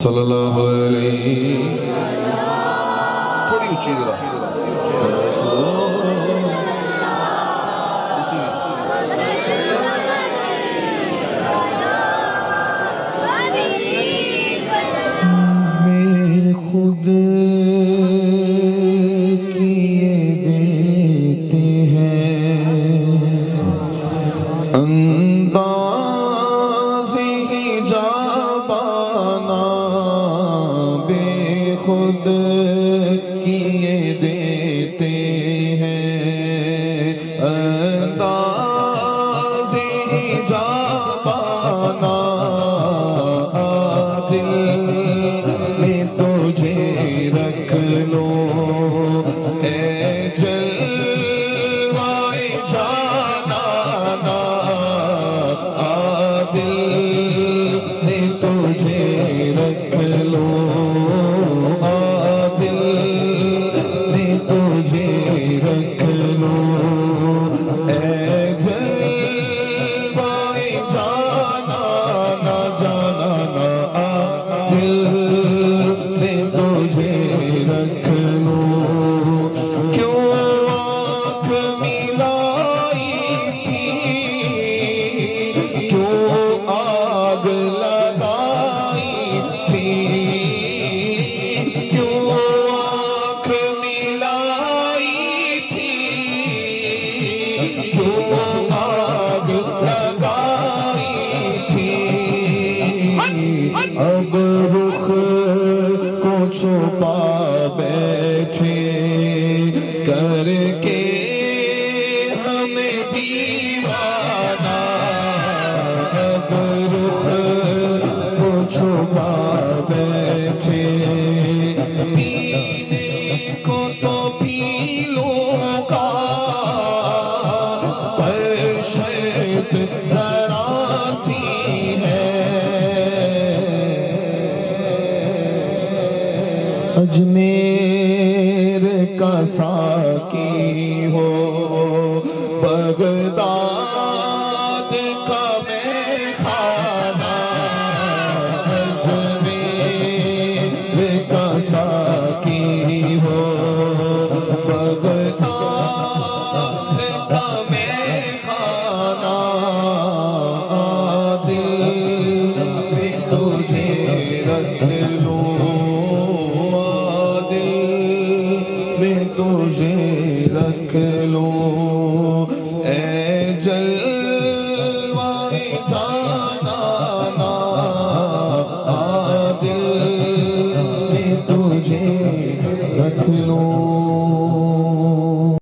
صلی اللہ علیہ تھوڑی اچھی ذرا میں خود کیے دیتے ہیں انداز ہی جابانا بے خود کیے دیتے ہیں انداز ہی جابانا دل میں تجھے رکھ لو اے جلوائے جانانا دل میں تجھے رکھ لو دل میں تجھے رکھ لو اے جلوائے جانانا جانانا دل میں تجھے رکھ لو کیوں آنکھ ملائی تھی کیوں آگ لگائی تھی کیوں آنکھ ملائی تھی کیوں آگ لگائی تھی اب رخ کو چھپا بیٹھے کر کے ہمیں دیوانہ اب رخ کو چھپا بیٹھے پینے کو تو پی لوں گا پر شرط ذرا سی ہے اجمیر کا ساقی ہو بغداد کا میں خانہ اجمیر کا ساقی ہو بغداد کا میں خانہ دل میں تجھے رکھ لوں